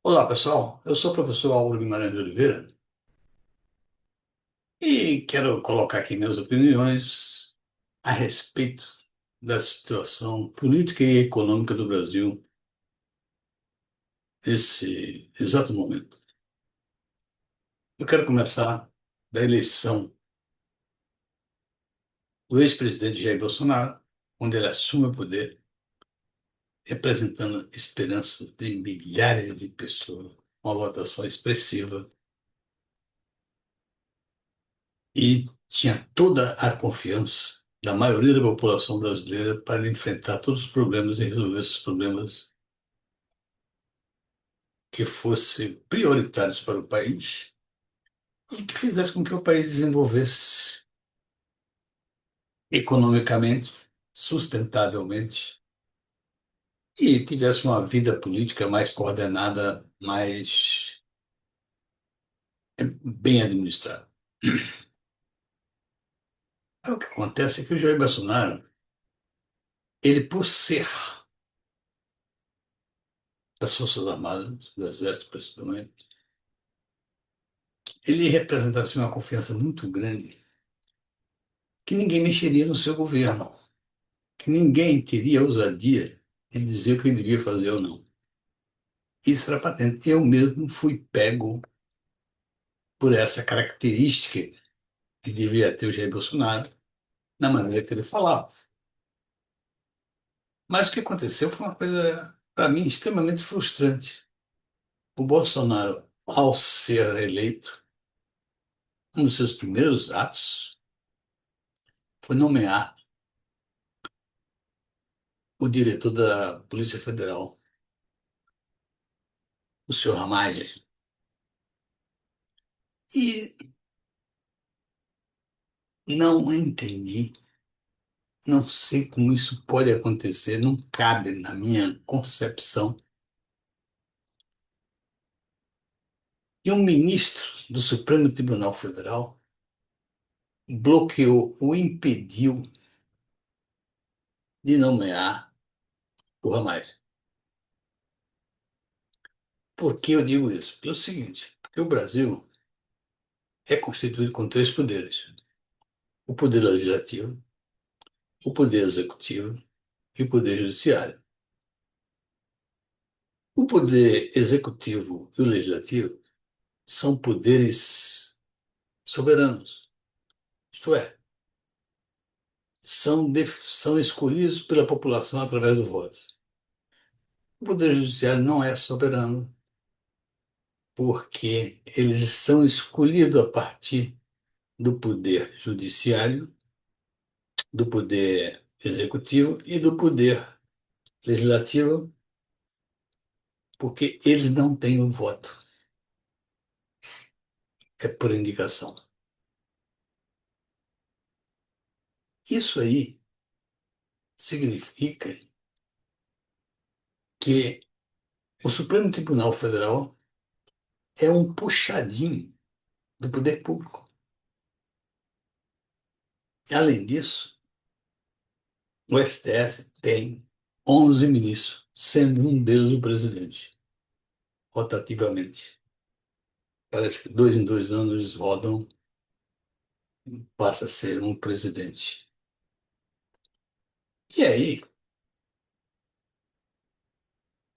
Olá, pessoal. Eu sou o professor Álvaro Guimarães de Oliveira e quero colocar aqui minhas opiniões a respeito da situação política e econômica do Brasil nesse exato momento. Eu quero começar da eleição do ex-presidente Jair Bolsonaro, onde ele assume o poder, representando esperança de milhares de pessoas, uma votação expressiva, e tinha toda a confiança da maioria da população brasileira para enfrentar todos os problemas e resolver esses problemas que fossem prioritários para o país e que fizesse com que o país desenvolvesse economicamente, sustentavelmente e tivesse uma vida política mais coordenada, mais bem administrada. Aí o que acontece é que o Jair Bolsonaro, ele por ser das Forças Armadas, do Exército principalmente, ele representasse uma confiança muito grande que ninguém mexeria no seu governo, que ninguém teria ousadia de dizer o que ele devia fazer ou não. Isso era patente. Eu mesmo fui pego por essa característica que deveria ter o Jair Bolsonaro na maneira que ele falava. Mas o que aconteceu foi uma coisa, para mim, extremamente frustrante. O Bolsonaro, ao ser eleito, um dos seus primeiros atos foi nomear o diretor da Polícia Federal, o senhor Ramagem. E não entendi, não sei como isso pode acontecer, não cabe na minha concepção que um ministro do Supremo Tribunal Federal bloqueou ou impediu de nomear o Ramagem. Por que eu digo isso? Pelo seguinte, porque o Brasil é constituído com três poderes: o poder legislativo, o poder executivo e o poder judiciário. O poder executivo e o legislativo são poderes soberanos, isto é, são escolhidos pela população através do voto. O Poder Judiciário não é soberano, porque eles são escolhidos a partir do Poder Judiciário, do Poder Executivo e do Poder Legislativo, porque eles não têm o voto, é por indicação. Isso aí significa que o Supremo Tribunal Federal é um puxadinho do poder público. E, além disso, o STF tem 11 ministros, sendo um deles o presidente, rotativamente. Parece que 2 em 2 anos eles rodam, passa a ser um presidente. E aí,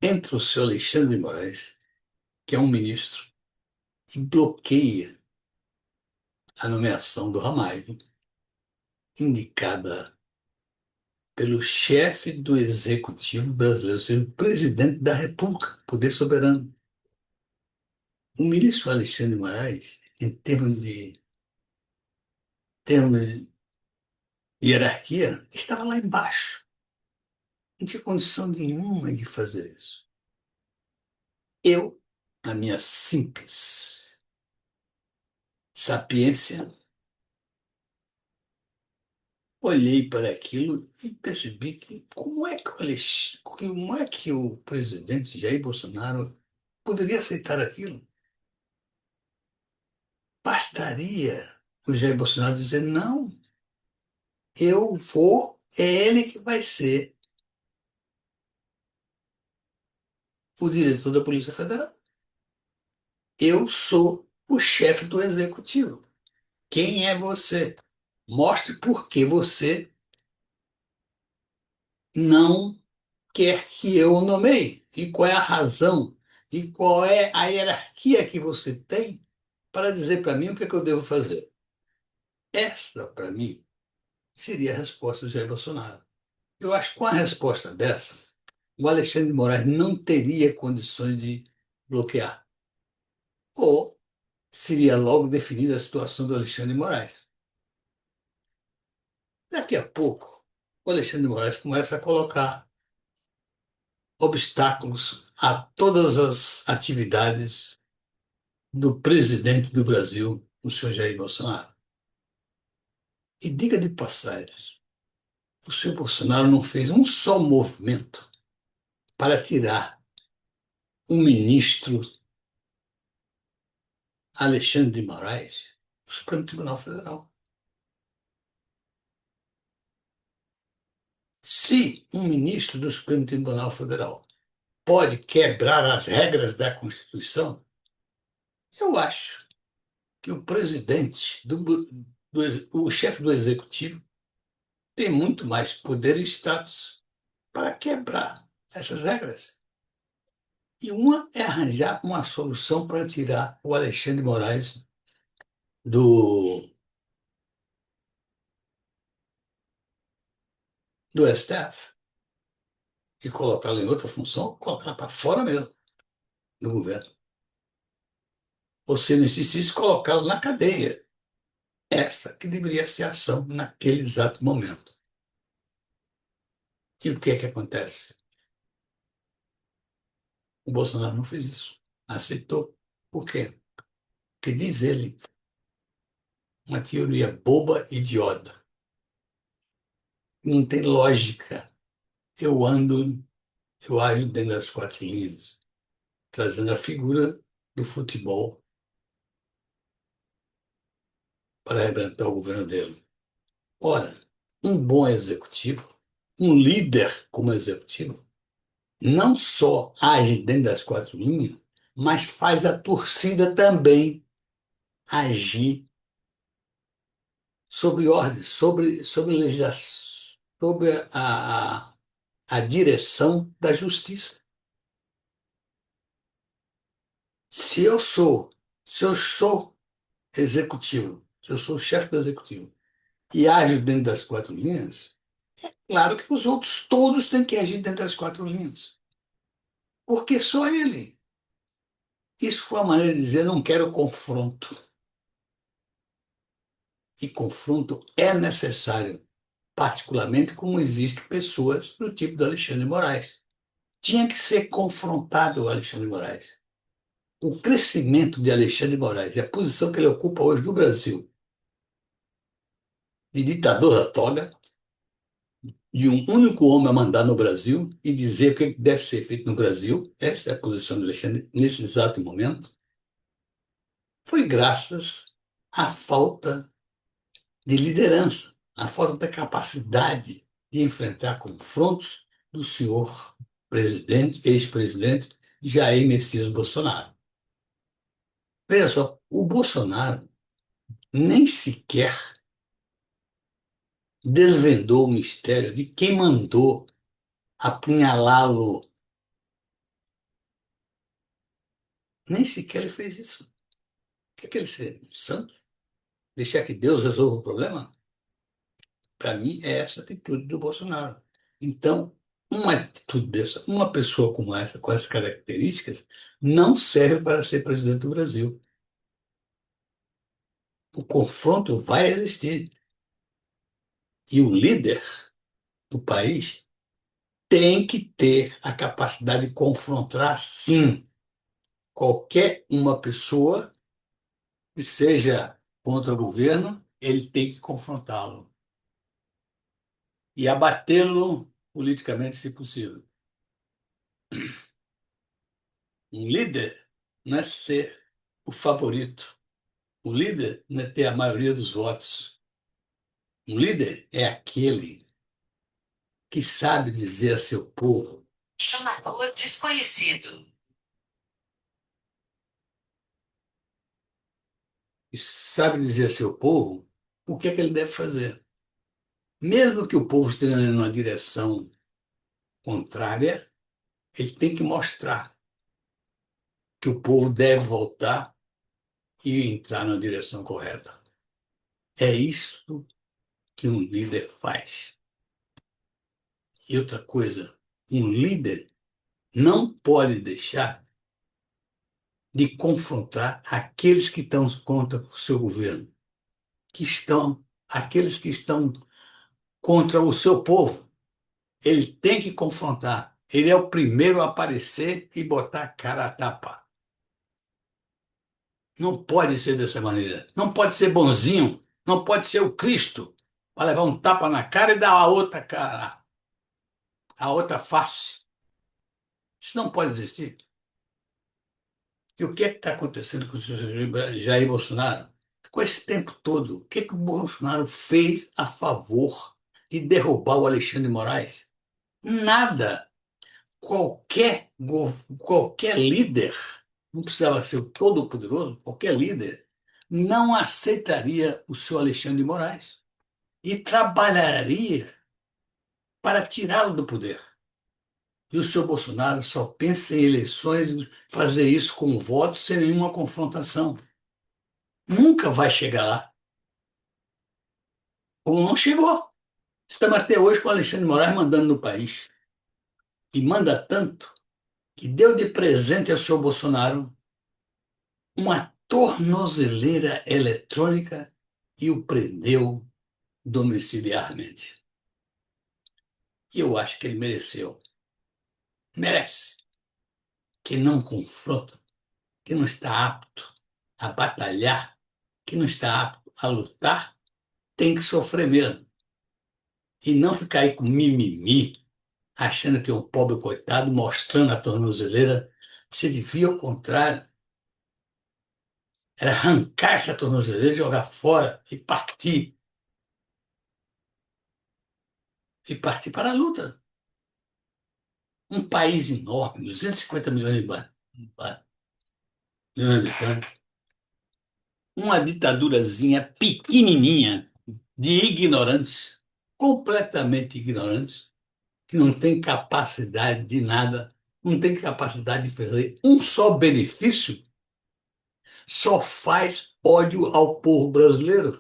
entra o senhor Alexandre de Moraes, que é um ministro, e bloqueia a nomeação do Ramalho, indicada pelo chefe do executivo brasileiro, ou seja, o presidente da República, poder soberano. O ministro Alexandre de Moraes, em termos de hierarquia, estava lá embaixo. Não tinha condição nenhuma de fazer isso. Eu, na minha simples sapiência, olhei para aquilo e percebi que como é que o presidente Jair Bolsonaro poderia aceitar aquilo? Bastaria o Jair Bolsonaro dizer não, eu vou, é ele que vai ser o diretor da Polícia Federal. Eu sou o chefe do executivo. Quem é você? Mostre por que você não quer que eu o nomeie e qual é a razão e qual é a hierarquia que você tem para dizer para mim o que é que eu devo fazer. Essa, para mim, seria a resposta do Jair Bolsonaro. Eu acho que com a resposta dessa, o Alexandre de Moraes não teria condições de bloquear. Ou seria logo definida a situação do Alexandre de Moraes. Daqui a pouco, o Alexandre de Moraes começa a colocar obstáculos a todas as atividades do presidente do Brasil, o senhor Jair Bolsonaro. E diga de passagem, o senhor Bolsonaro não fez um só movimento para tirar o ministro Alexandre de Moraes do Supremo Tribunal Federal. Se um ministro do Supremo Tribunal Federal pode quebrar as regras da Constituição, eu acho que o presidente, o chefe do executivo, tem muito mais poder e status para quebrar essas regras. E uma é arranjar uma solução para tirar o Alexandre de Moraes do, do STF e colocá-lo em outra função, colocar para fora mesmo do governo. Ou se não insistisse, colocá-lo na cadeia. Essa que deveria ser a ação naquele exato momento. E o que é que acontece? O Bolsonaro não fez isso. Aceitou. Por quê? Porque diz ele, uma teoria boba, idiota. Não tem lógica. Eu ando, eu ajo dentro das quatro linhas, trazendo a figura do futebol para representar o governo dele. Ora, um bom executivo, um líder como executivo, não só age dentro das quatro linhas, mas faz a torcida também agir sobre ordens, sobre legislação, sobre a direção da justiça. Se eu sou, se eu sou executivo, se eu sou o chefe do executivo e ajo dentro das quatro linhas, claro que os outros todos têm que agir dentro das quatro linhas. Porque só ele. Isso foi a maneira de dizer: não quero confronto. E confronto é necessário, particularmente como existem pessoas do tipo do Alexandre de Moraes. Tinha que ser confrontado o Alexandre de Moraes. O crescimento de Alexandre de Moraes e a posição que ele ocupa hoje no Brasil, de ditador da toga, de um único homem a mandar no Brasil e dizer o que deve ser feito no Brasil, essa é a posição de Alexandre nesse exato momento, foi graças à falta de liderança, à falta da capacidade de enfrentar confrontos do senhor presidente, ex-presidente Jair Messias Bolsonaro. Veja só, o Bolsonaro nem sequer desvendou o mistério de quem mandou apunhalá-lo. Nem sequer ele fez isso. Quer que ele seja um santo? Deixar que Deus resolva o problema? Para mim, é essa a atitude do Bolsonaro. Então, uma atitude dessa, uma pessoa como essa, com essas características, não serve para ser presidente do Brasil. O confronto vai existir. E o líder do país tem que ter a capacidade de confrontar, sim, qualquer uma pessoa que seja contra o governo, ele tem que confrontá-lo e abatê-lo politicamente, se possível. Um líder não é ser o favorito. O líder não é ter a maioria dos votos. Um líder é aquele que sabe dizer a seu povo: Chamador desconhecido. e sabe dizer ao seu povo o que é que ele deve fazer. Mesmo que o povo esteja indo numa direção contrária, ele tem que mostrar que o povo deve voltar e entrar na direção correta. É isso que um líder faz. E outra coisa, um líder não pode deixar de confrontar aqueles que estão contra o seu governo, aqueles que estão contra o seu povo. Ele tem que confrontar. Ele é o primeiro a aparecer e botar a cara a tapa. Não pode ser dessa maneira. Não pode ser bonzinho. Não pode ser o Cristo para levar um tapa na cara e dar a outra cara, a outra face. Isso não pode existir. E o que é que está acontecendo com o senhor Jair Bolsonaro? Com esse tempo todo, o que é que o Bolsonaro fez a favor de derrubar o Alexandre de Moraes? Nada. Qualquer líder, não precisava ser o todo-poderoso, qualquer líder, não aceitaria o senhor Alexandre de Moraes e trabalharia para tirá-lo do poder. E o senhor Bolsonaro só pensa em eleições, fazer isso com votos sem nenhuma confrontação. Nunca vai chegar lá. Como não chegou. Estamos até hoje com o Alexandre de Moraes mandando no país. E manda tanto que deu de presente ao senhor Bolsonaro uma tornozeleira eletrônica e o prendeu domiciliarmente. E eu acho que ele mereceu. Merece. Que não confronta, que não está apto a batalhar, que não está apto a lutar, tem que sofrer mesmo. E não ficar aí com mimimi, achando que é um pobre coitado, mostrando a tornozeleira. Você devia, ao contrário, era arrancar essa tornozeleira, jogar fora e partir para a luta. Um país enorme, 250 milhões milhões de habitantes, uma ditadurazinha pequenininha de ignorantes, completamente ignorantes, que não tem capacidade de nada, não tem capacidade de fazer um só benefício, só faz ódio ao povo brasileiro,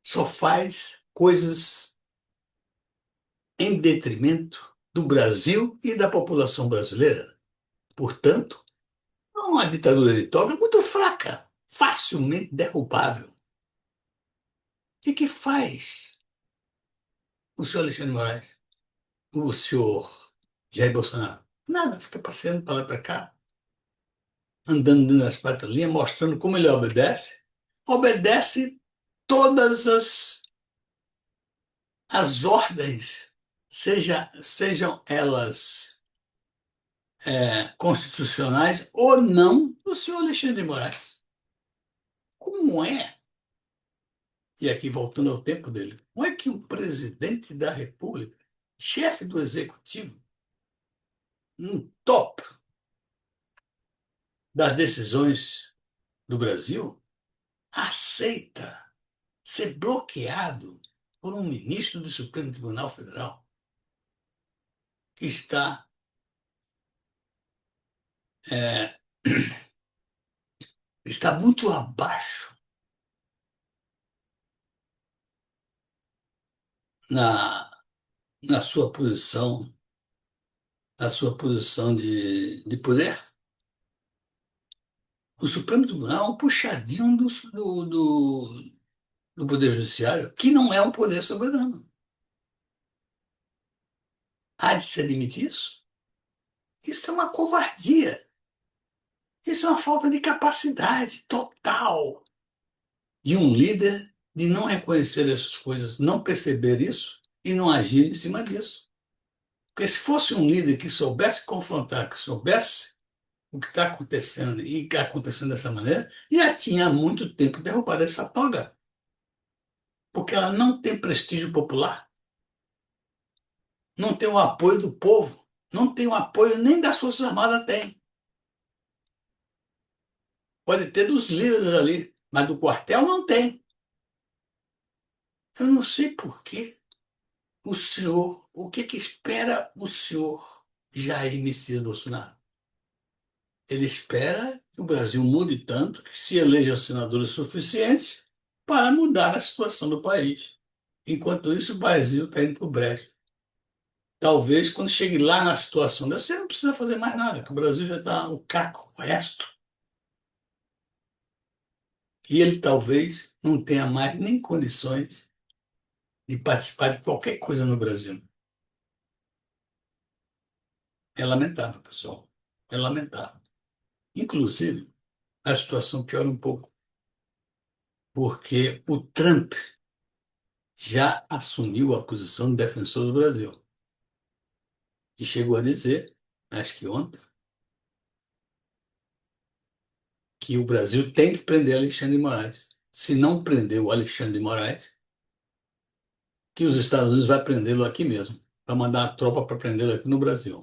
só faz coisas em detrimento do Brasil e da população brasileira. Portanto, é uma ditadura de toga muito fraca, facilmente derrubável. E que faz o senhor Alexandre de Moraes, o senhor Jair Bolsonaro? Nada, fica passeando para lá e para cá, andando nas quatro linhas, mostrando como ele obedece. Obedece todas as ordens, sejam elas constitucionais ou não, do senhor Alexandre de Moraes. Como é, e aqui voltando ao tempo dele, como é que o presidente da República, chefe do executivo, no top das decisões do Brasil, aceita ser bloqueado por um ministro do Supremo Tribunal Federal que é, está muito abaixo na, na sua posição de poder. O Supremo Tribunal é um puxadinho do Poder Judiciário, que não é um poder soberano. Há de se admitir isso? Isso é uma covardia. Isso é uma falta de capacidade total de um líder de não reconhecer essas coisas, não perceber isso e não agir em cima disso. Porque se fosse um líder que soubesse confrontar, que soubesse o que está acontecendo e que está acontecendo dessa maneira, já tinha há muito tempo derrubado essa toga. Porque ela não tem prestígio popular, não tem o apoio do povo, não tem o apoio nem das Forças Armadas tem. Pode ter dos líderes ali, mas do quartel não tem. Eu não sei por quê. O senhor, o que que espera o senhor Jair Messias Bolsonaro? Ele espera que o Brasil mude tanto que se elejam senadores suficientes para mudar a situação do país. Enquanto isso, o Brasil está indo para o brejo. Talvez quando chegue lá na situação dessa, você não precisa fazer mais nada, que o Brasil já está o caco, o resto. E ele talvez não tenha mais nem condições de participar de qualquer coisa no Brasil. É lamentável, pessoal. É lamentável. Inclusive, a situação piora um pouco, porque o Trump já assumiu a posição de defensor do Brasil e chegou a dizer, acho que ontem, que o Brasil tem que prender Alexandre de Moraes. Se não prender o Alexandre de Moraes, que os Estados Unidos vai prendê-lo aqui mesmo, vai mandar a tropa para prendê-lo aqui no Brasil.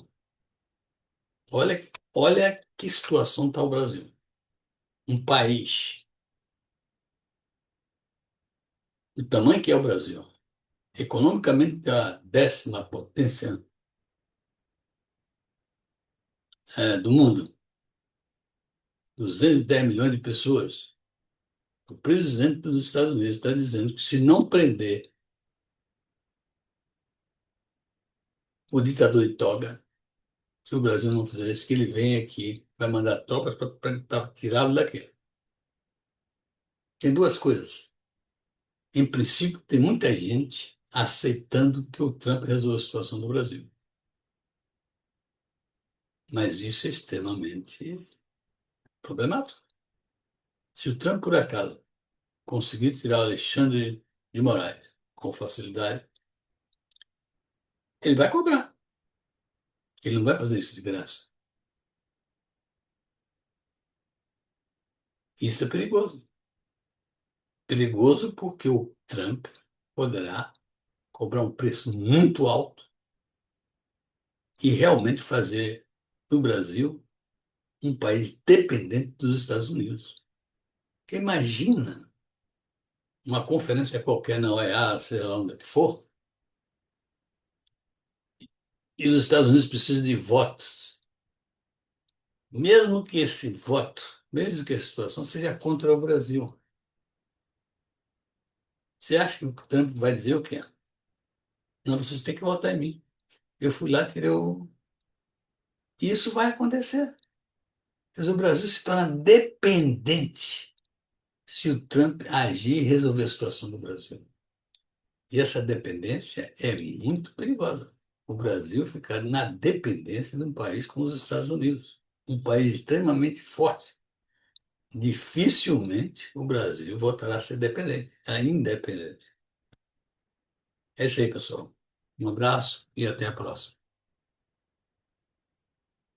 Olha, olha que situação está o Brasil. Um país do tamanho que é o Brasil, economicamente a décima potência do mundo, 210 milhões de pessoas. O presidente dos Estados Unidos está dizendo que se não prender o ditador de toga, se o Brasil não fizer isso, que ele vem aqui, vai mandar tropas para tirá-lo daqui. Tem duas coisas. Em princípio, tem muita gente aceitando que o Trump resolva a situação do Brasil. Mas isso é extremamente problemático. Se o Trump, por acaso, conseguir tirar o Alexandre de Moraes com facilidade, ele vai cobrar. Ele não vai fazer isso de graça. Isso é perigoso. Perigoso porque o Trump poderá cobrar um preço muito alto e realmente fazer do Brasil um país dependente dos Estados Unidos. Porque imagina uma conferência qualquer na OEA, sei lá onde é que for, e os Estados Unidos precisam de votos. Mesmo que esse voto, mesmo que a situação seja contra o Brasil. Você acha que o Trump vai dizer o quê? Não, vocês têm que votar em mim. Eu fui lá, tirei o. E isso vai acontecer. Mas o Brasil se torna dependente se o Trump agir e resolver a situação do Brasil. E essa dependência é muito perigosa. O Brasil ficar na dependência de um país como os Estados Unidos, um país extremamente forte. Dificilmente o Brasil voltará a ser dependente, a independente. É isso aí, pessoal. Um abraço e até a próxima.